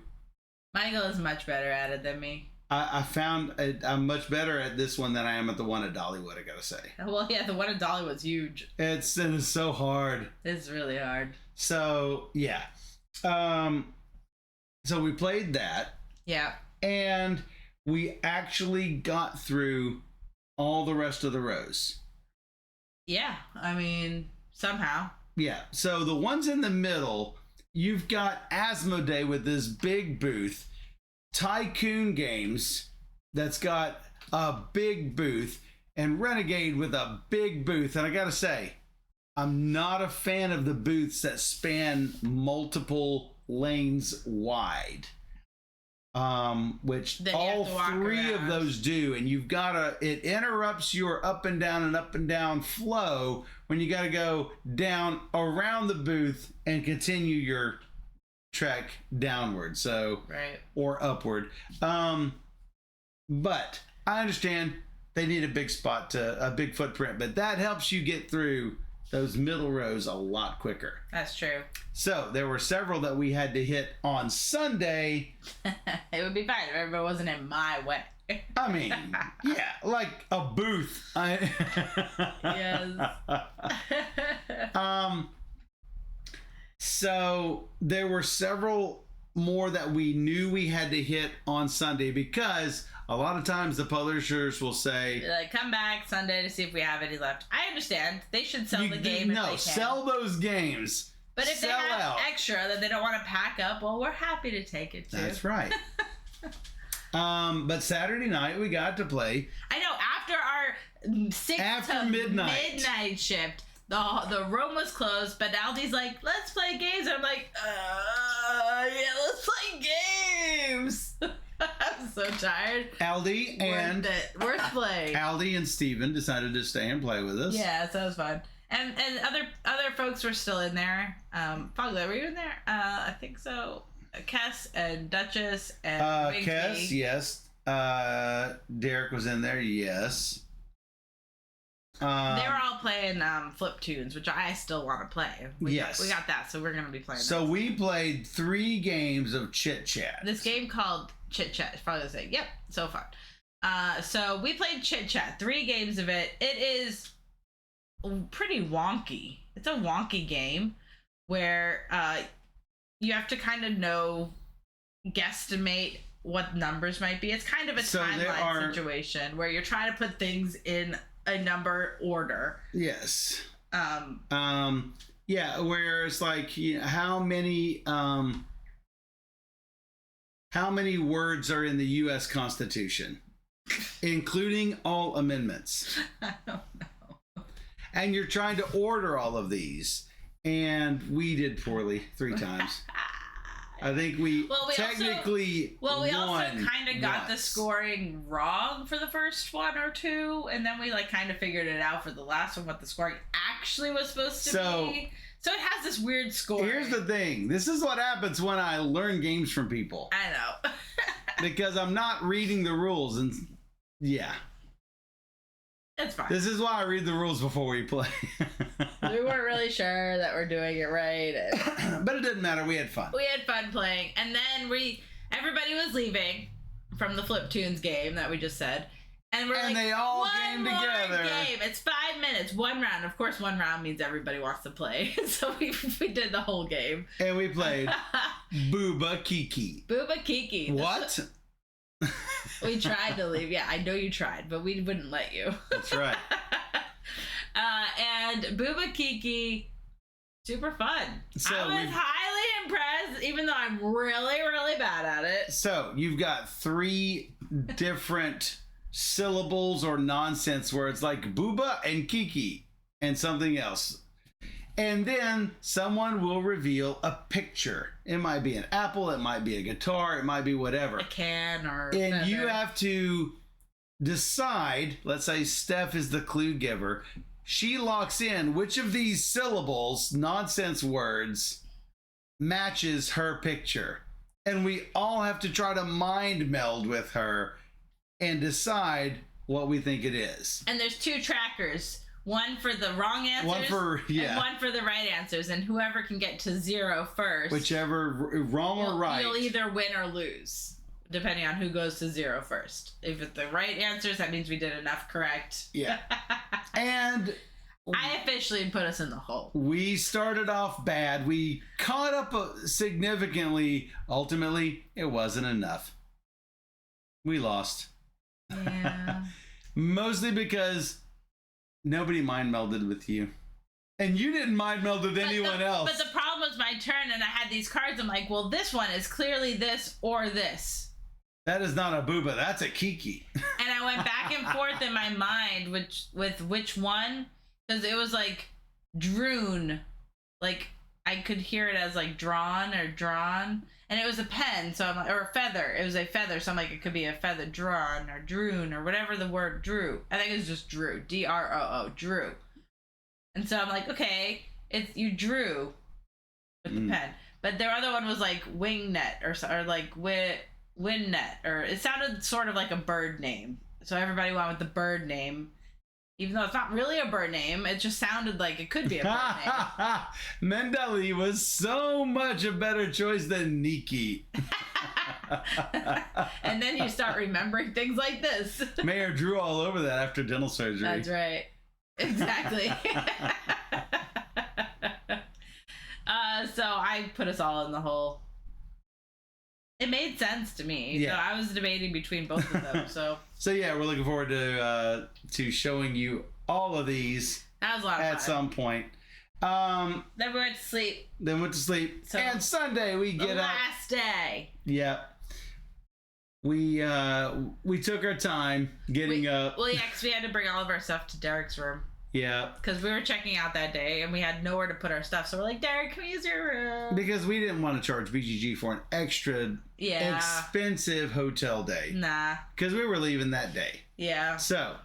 Michael is much better at it than me. I found I'm much better at this one than I am at the one at Dollywood, I gotta say. Well, yeah, the one at Dollywood's huge. It's so hard. It's really hard. So, yeah. So we played that. Yeah. And we actually got through all the rest of the rows. Yeah, I mean, somehow. Yeah, so the ones in the middle, you've got Asmodee with this big booth. Tycoon Games that's got a big booth, and Renegade with a big booth. And I gotta say, I'm not a fan of the booths that span multiple lanes wide, which all 3 of those do. And you've gotta, it interrupts your up and down flow when you gotta go down around the booth and continue your trek downward, so right, or upward. But I understand they need a big spot a big footprint, but that helps you get through those middle rows a lot quicker. That's true. So there were several that we had to hit on Sunday. It would be fine if everybody wasn't in my way. I mean, yeah, like a booth. Yes. So there were several more that we knew we had to hit on Sunday, because a lot of times the publishers will say, like, come back Sunday to see if we have any left. I understand. They should sell the game if they can. Sell those games. But if they have extra that they don't want to pack up, well, we're happy to take it too. That's right. But Saturday night we got to play. I know, after our 6 to midnight shift, the room was closed, but Aldi's like, let's play games. And I'm like, yeah, let's play games. I'm so tired. Aldi and worth playing. Aldi and Steven decided to stay and play with us. Yeah, so it was fun. And other folks were still in there. Fogler, were you in there? I think so. Kess and Duchess and Kess, yes. Derek was in there, yes. They were all playing Flip Tunes, which I still want to play. We got that, so we're going to be playing So we played 3 games of Chitchat. This game called Chitchat is probably the same. Yep, so fun. So we played Chitchat, 3 games of it. It is pretty wonky. It's a wonky game where you have to kind of guesstimate what numbers might be. It's kind of a timeline situation where you're trying to put things in a number order. Yes. Yeah, where it's like, how many words are in the U.S. Constitution, including all amendments? I don't know. And you're trying to order all of these, and we did poorly 3 times. I think we technically also kind of got the scoring wrong for the first 1 or 2, and then we kind of figured it out for the last one what the scoring actually was supposed to be. So it has this weird score. Here's the thing. This is what happens when I learn games from people. I know. Because I'm not reading the rules, and yeah. It's fine. This is why I read the rules before we play. We weren't really sure that we're doing it right. But it didn't matter. We had fun. We had fun playing. And then everybody was leaving from the Flip Tunes game that we just said. And they all came together. Game. It's 5 minutes, 1 round. Of course, 1 round means everybody wants to play. So we did the whole game. And we played Booba Kiki. Booba Kiki. What? We tried to leave. Yeah, I know you tried, but we wouldn't let you. That's right. And Booba Kiki, super fun. So I was highly impressed, even though I'm really, really bad at it. So you've got 3 different syllables or nonsense words like Booba and Kiki and something else. And then someone will reveal a picture. It might be an apple, it might be a guitar, it might be whatever. A can or And feather. you have to decide, let's say Steph is the clue giver. She locks in which of these syllables, nonsense words, matches her picture. And we all have to try to mind meld with her and decide what we think it is. And there's 2 trackers. One for the wrong answers and one for the right answers. And whoever can get to 0 first. Whichever, wrong or right. You'll either win or lose, depending on who goes to 0 first. If it's the right answers, that means we did enough correct. Yeah. And I officially put us in the hole. We started off bad. We caught up significantly. Ultimately, it wasn't enough. We lost. Yeah. Mostly because nobody mind melded with you. And you didn't mind meld with anyone else. But the problem was my turn, and I had these cards. I'm like, well, this one is clearly this or this. That is not a Booba. That's a Kiki. And I went back and forth in my mind which one. Because it was like Droon. Like, I could hear it as like drawn or drawn. And it was a pen, so I'm like, or a feather. It was a feather, so I'm like, it could be a feather drawn or droon or whatever the word drew. I think it was just drew. D-R-O-O, drew. And so I'm like, okay, you drew with the pen. But their other one was like wingnet or like windnet, or it sounded sort of like a bird name. So everybody went with the bird name. Even though it's not really a bird name, it just sounded like it could be a bird name. Mendeli was so much a better choice than Nikki. And then you start remembering things like this. Mayor drew all over that after dental surgery. That's So I put us all in the hole. It made sense to me. Yeah. So I was debating between both of them. So yeah, we're looking forward to showing you all of these that was a lot of fun. at some point. Then we went to sleep. So, and Sunday we get up. Last day. Yeah. We took our time getting up. Well, yeah, because we had to bring all of our stuff to Derek's room. Yeah. Because we were checking out that day and we had nowhere to put our stuff. So we're like, Derek, can we use your room? Because we didn't want to charge BGG for an extra expensive hotel day. Nah. Because we were leaving that day. Yeah. So,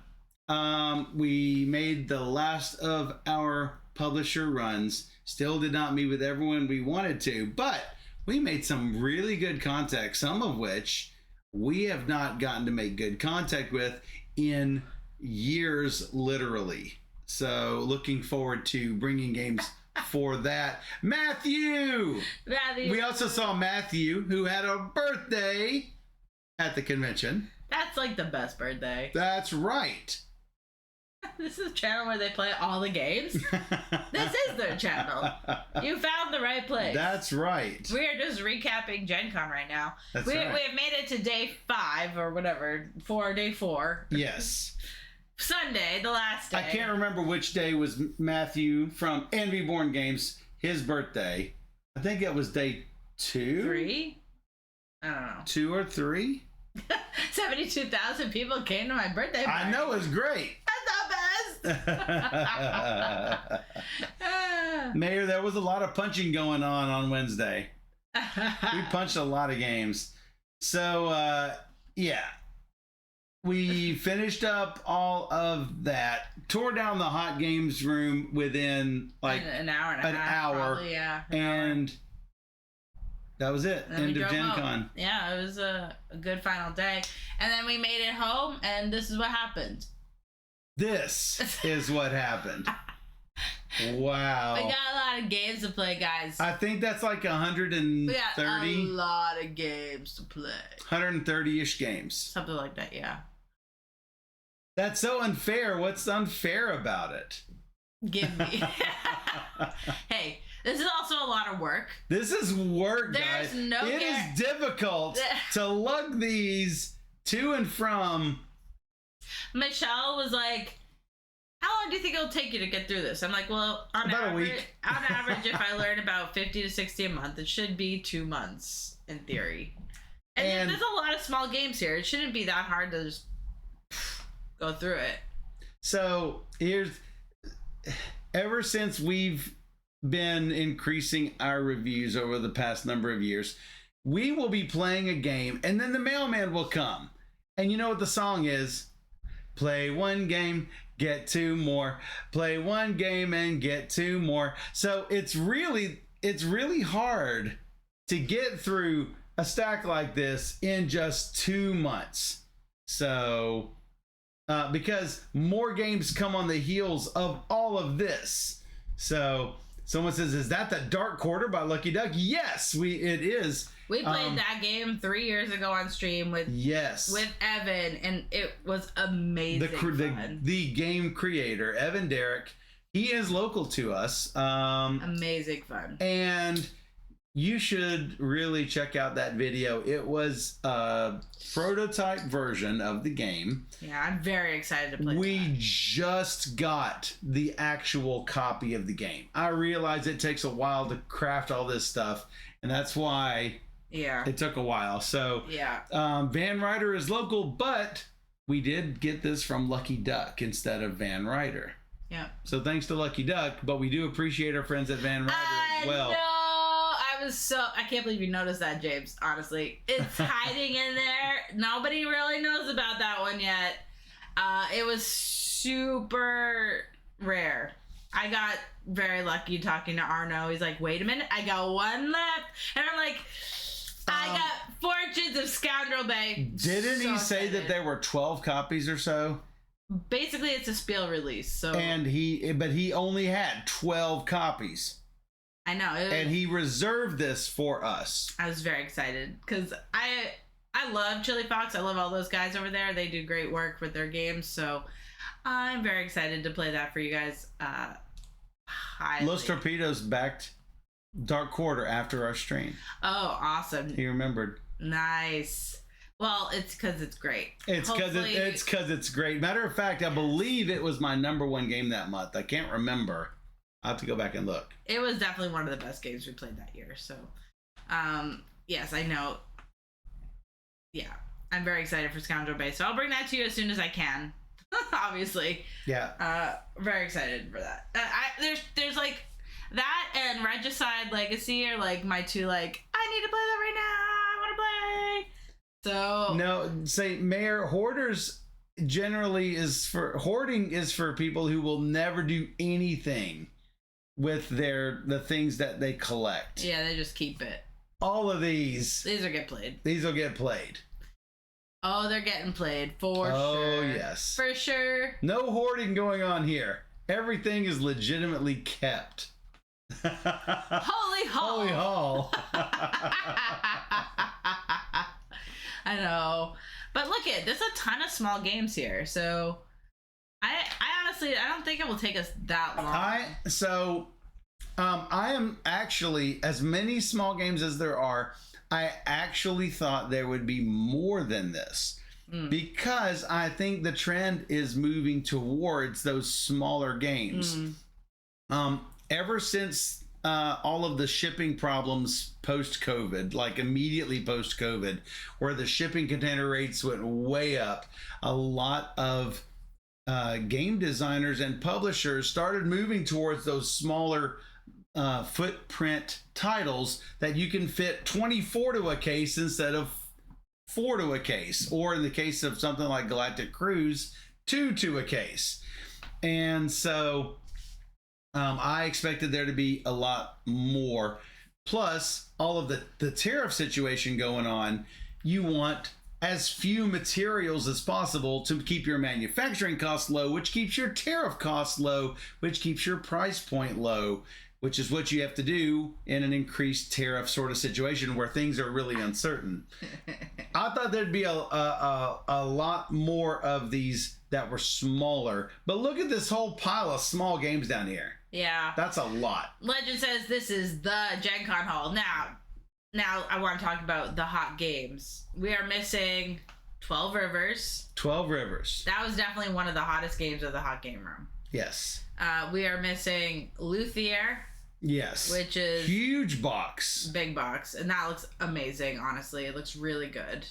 we made the last of our publisher runs. Still did not meet with everyone we wanted to, but we made some really good contact, some of which we have not gotten to make good contact with in years, literally. So looking forward to bringing games for that. Matthew! We also saw Matthew, who had a birthday at the convention. That's like the best birthday. That's right. This is a channel where they play all the games. This is their channel. You found the right place. That's right. We are just recapping GenCon right now. That's right. We have made it to day 5 or whatever, day 4. Yes. Sunday, the last day. I can't remember which day was Matthew from Envy Born Games, his birthday. I think it was day 2? 3? I don't know. 2 or 3? 72,000 people came to my birthday party. I know, it was great. That's the best. Mayor, there was a lot of punching going on Wednesday. We punched a lot of games. So, yeah. We finished up all of that, tore down the hot games room within like an hour and a half. Probably, yeah. And that was it. End of GenCon. Yeah, it was a good final day. And then we made it home, and this is what happened. This is what happened. Wow. We got a lot of games to play, guys. I think that's like 130. We got a lot of games to play. 130-ish games. Something like that, yeah. That's so unfair. What's unfair about it? Give me. Hey, this is also a lot of work. This is work, There's guys. no It is difficult to lug these to and from. Michelle was like, how long do you think it'll take you to get through this? I'm like, well, on about average, a week. On average, if I learn about 50 to 60 a month, it should be 2 months in theory. And there's a lot of small games here. It shouldn't be that hard to just go through it. So ever since we've been increasing our reviews over the past number of years, we will be playing a game and then the mailman will come. And you know what the song is? Play one game, get 2 more. Play one game and get 2 more. So it's really hard to get through a stack like this in just 2 months. So because more games come on the heels of all of this. So someone says, is that the Dark Quarter by Lucky Duck? Yes, it is. We played that game 3 years ago on stream with Evan, and it was amazing. The game creator, Evan Derrick, he is local to us. Amazing fun. And you should really check out that video. It was a prototype version of the game. Yeah, I'm very excited to play We just got the actual copy of the game. I realize it takes a while to craft all this stuff, and that's why it took a while. So Van Ryder is local, but we did get this from Lucky Duck instead of Van Ryder. Yeah. So thanks to Lucky Duck, but we do appreciate our friends at Van Ryder as well. I can't believe you noticed that, James. Honestly, it's hiding in there. Nobody really knows about that one yet. It was super rare. I got very lucky talking to Arno. He's like, wait a minute, I got 1 left. And I'm like, I got Fortunes of Scoundrel Bay. Didn't he say that there were 12 copies or so? Basically, it's a Spiel release. So, and he only had 12 copies. I know. And he reserved this for us. I was very excited because I love Chili Fox. I love all those guys over there. They do great work with their games. So I'm very excited to play that for you guys. Highly. Los Torpedoes backed Dark Quarter after our stream. Oh, awesome. He remembered. Nice. Well, it's because it's great. It's because it's great. Matter of fact, I believe it was my #1 game that month. I can't remember. I'll have to go back and look. It was definitely one of the best games we played that year. So, yes, I know. Yeah, I'm very excited for Scoundrel Bay. So I'll bring that to you as soon as I can. Obviously. Yeah. Very excited for that. There's like that and Regicide Legacy are like my two like I need to play that right now. I want to play. So no, say Mayor Hoarders generally hoarding is for people who will never do anything with the things that they collect. Yeah, they just keep it. All of these will get played. These will get played. Oh, they're getting played for sure. Oh yes, for sure. No hoarding going on here. Everything is legitimately kept. Holy haul. Holy haul. I know. But look there's a ton of small games here. So I honestly I don't think it will take us that long. I am actually, as many small games as there are, I actually thought there would be more than this. Because I think the trend is moving towards those smaller games. Ever since all of the shipping problems post-COVID, like immediately post-COVID, where the shipping container rates went way up, a lot of game designers and publishers started moving towards those smaller footprint titles that you can fit 24 to a case instead of 4 to a case, or in the case of something like Galactic Cruise, 2 to a case. And so I expected there to be a lot more. Plus, all of the tariff situation going on, you want as few materials as possible to keep your manufacturing costs low, which keeps your tariff costs low, which keeps your price point low, which is what you have to do in an increased tariff sort of situation where things are really uncertain. I thought there'd be a lot more of these that were smaller, but look at this whole pile of small games down here. Yeah. That's a lot. Legend says this is the GenCon haul. Now I want to talk about the hot games. We are missing 12 Rivers. 12 Rivers. That was definitely one of the hottest games of the hot game room. Yes. We are missing Luthier. Yes. Which is huge box. Big box. And that looks amazing, honestly. It looks really good.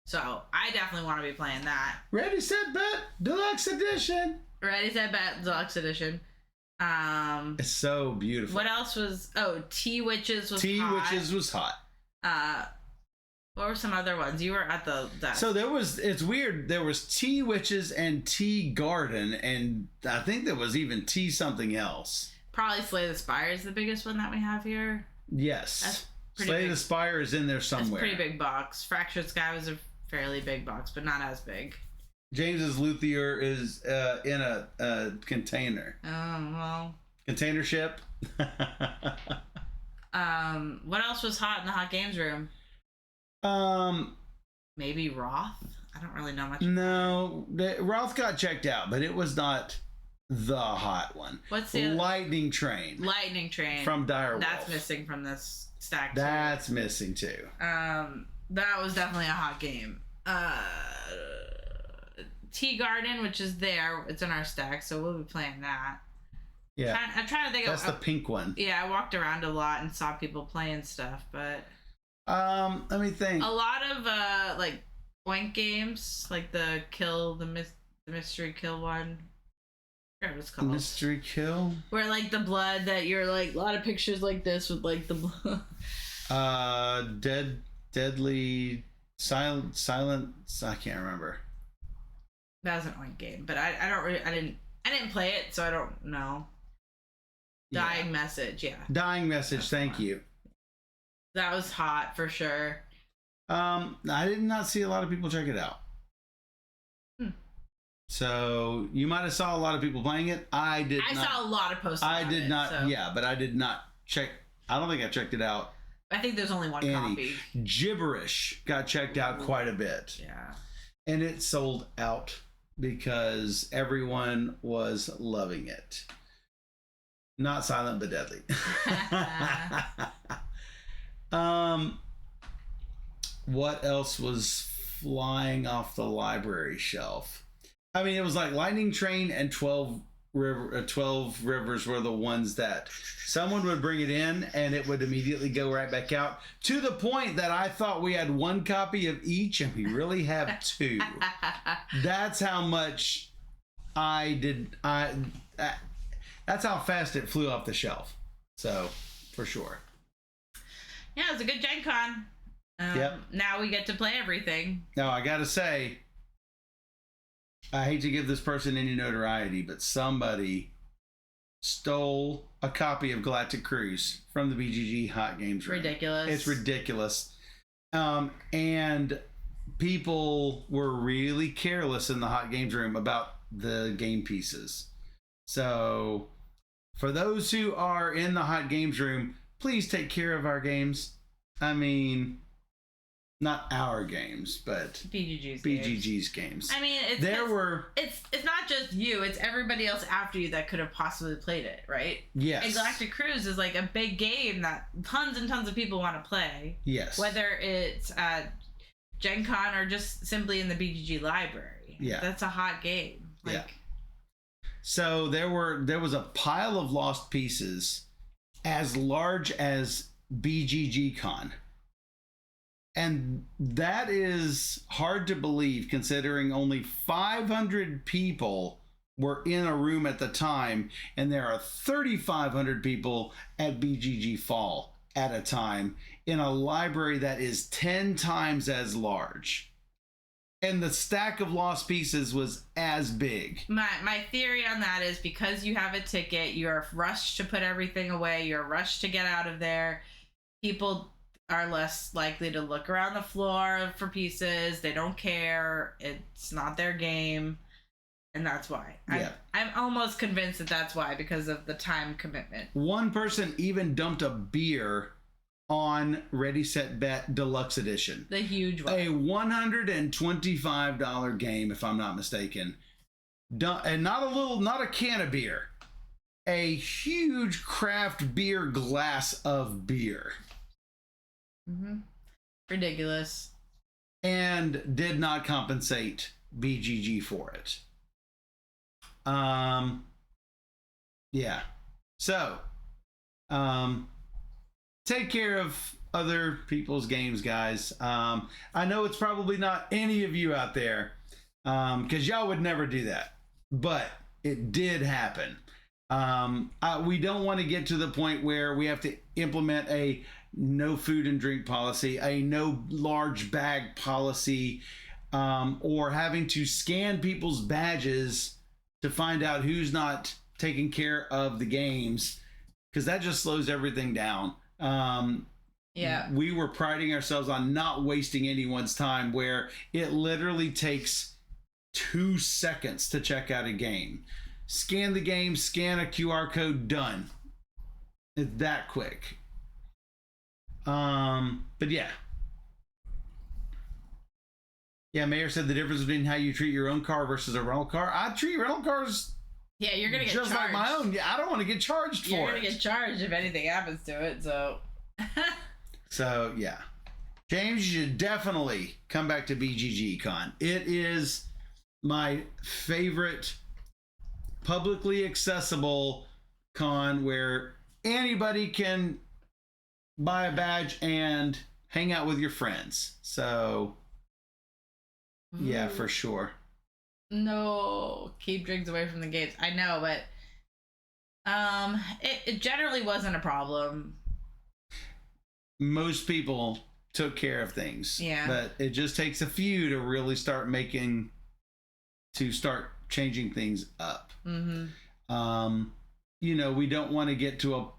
So I definitely want to be playing that. Ready, Set, Bet Deluxe Edition. Ready, Set, Bet Deluxe Edition. It's so beautiful. What else was T-Witches was hot. T-Witches was hot. What were some other ones? You were at the desk. So it's weird. There was T-Witches and T-Garden, and I think there was even T something else. Probably Slay the Spire is the biggest one that we have here. Yes. Slay the Spire is in there somewhere. It's a pretty big box. Fractured Sky was a fairly big box, but not as big. James's Luthier is in a container. Oh, well. Container ship. What else was hot in the hot games room? Maybe Roth? I don't really know much. No, Roth got checked out, but it was not the hot one. What's the Lightning Train? Lightning Train from Direwolf. That's missing from this stack. That's missing too. That was definitely a hot game. Tea Garden, which is there, it's in our stack, so we'll be playing that. Yeah, I'm trying to think. That's the pink one. Yeah, I walked around a lot and saw people playing stuff, but let me think. A lot of like Oink games, like the mystery kill one. I forgot what it's called. Mystery kill. Where like the blood that you're like a lot of pictures like this with like the blood. Deadly silence. I can't remember. That was an Oink game, but I didn't play it, so I don't know. Dying Message, yeah. Dying Message, thank you. That was hot for sure. I did not see a lot of people check it out. So you might have saw a lot of people playing it. I saw a lot of posts. I did not. So. Yeah, but I did not check. I don't think I checked it out. I think there's only one copy. Gibberish got checked out quite a bit. Yeah. And it sold out because everyone was loving it. Not silent but deadly. What else was flying off the library shelf? I mean, it was like Lightning Train and 12 Rivers were the ones that someone would bring it in and it would immediately go right back out, to the point that I thought we had one copy of each and we really have two. That's how much that's how fast it flew off the shelf. So, for sure. Yeah, it was a good Gen Con. Yep. Now we get to play everything. Now, I gotta say, I hate to give this person any notoriety, but somebody stole a copy of Galactic Cruise from the BGG Hot Games room. Ridiculous. It's ridiculous. And people were really careless in the Hot Games room about the game pieces. So, for those who are in the Hot Games room, please take care of our games. I mean, not our games, but BGG's games. I mean, it's not just you; it's everybody else after you that could have possibly played it, right? Yes. And Galactic Cruise is like a big game that tons and tons of people want to play. Yes. Whether it's at Gen Con or just simply in the BGG library. Yeah. That's a hot game. Yeah. So there was a pile of lost pieces as large as BGG Con. And that is hard to believe, considering only 500 people were in a room at the time, and there are 3,500 people at BGG Fall at a time in a library that is 10 times as large. And the stack of lost pieces was as big. My theory on that is because you have a ticket, you're rushed to put everything away, you're rushed to get out of there. People are less likely to look around the floor for pieces. They don't care. It's not their game. And that's why. Yeah. I'm almost convinced that that's why, because of the time commitment. One person even dumped a beer on Ready, Set, Bet Deluxe Edition. The huge one. A $125 game, if I'm not mistaken. And not a can of beer. A huge craft beer glass of beer. Mm-hmm. Ridiculous. And did not compensate BGG for it. Yeah. So, take care of other people's games, guys. I know it's probably not any of you out there, because y'all would never do that, but it did happen. We don't want to get to the point where we have to implement a no food and drink policy, a no large bag policy, or having to scan people's badges to find out who's not taking care of the games, because that just slows everything down. Yeah. We were priding ourselves on not wasting anyone's time, where it literally takes 2 seconds to check out a game. Scan the game, scan a QR code, done. It's that quick. But yeah. Yeah, Mayor said the difference between how you treat your own car versus a rental car. I treat rental cars Yeah, you're going to get just charged. like my own. Yeah, I don't want to get charged for it. You're going to get charged if anything happens to it, so. So, yeah. James, you should definitely come back to BGG Con. It is my favorite publicly accessible con where anybody can buy a badge and hang out with your friends. So, yeah, for sure. No, keep drinks away from the gates. I know, but it generally wasn't a problem. Most people took care of things. Yeah. But it just takes a few to really start changing things up. Mm-hmm. You know, we don't want to get to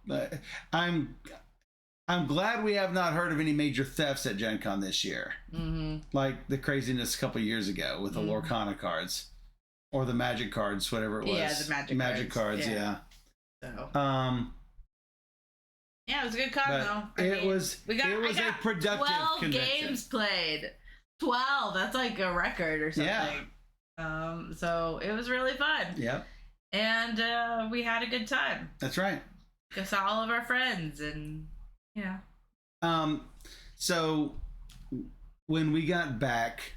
I'm glad we have not heard of any major thefts at Gen Con this year. Mm-hmm. Like the craziness a couple years ago with the Lorcana cards. Or the magic cards, whatever it was. Yeah, the magic cards, yeah. So. Yeah, it was a good con though. It was a productive 12 convention. games played. 12. That's like a record or something. Yeah. So it was really fun. Yep. and we had a good time. That's right. I saw all of our friends, and yeah. So when we got back,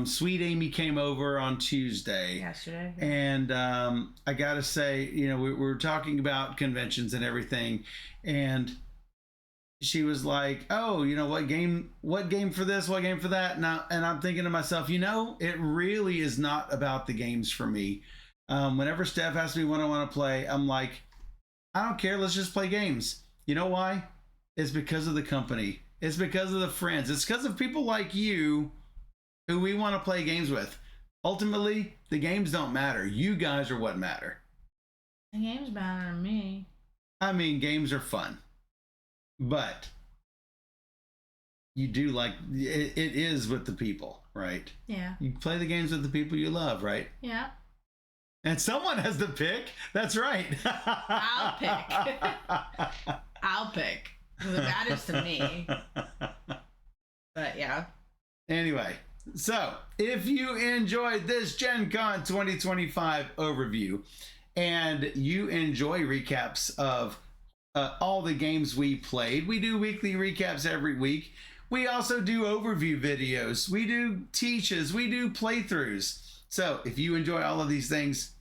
Sweet Amy came over on Tuesday. Yesterday. And I gotta say, we were talking about conventions and everything, and she was like, "Oh, what game for this? What game for that?" And I'm thinking to myself, it really is not about the games for me. Whenever Steph asks me what I want to play, I'm like, I don't care. Let's just play games. You know why? It's because of the company. It's because of the friends. It's because of people like you who we want to play games with. Ultimately, the games don't matter. You guys are what matter. The games matter to me. I mean, games are fun. But you do like it is with the people, right? Yeah. You play the games with the people you love, right? Yeah. And someone has to pick. That's right. I'll pick. I'll pick. Because it matters to me. But yeah. Anyway, so if you enjoyed this Gen Con 2025 overview and you enjoy recaps of all the games we played, we do weekly recaps every week. We also do overview videos. We do teaches. We do playthroughs. So if you enjoy all of these things,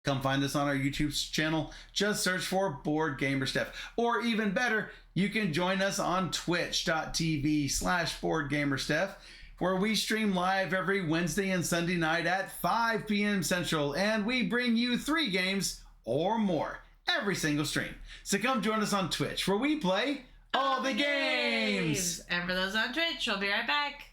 come find us on our YouTube channel. Just search for Board Gamer Steph. Or even better, you can join us on twitch.tv/BoardGamerSteph, where we stream live every Wednesday and Sunday night at 5 p.m. Central, and we bring you 3 games or more every single stream. So come join us on Twitch, where we play all the games. And for those on Twitch, we'll be right back.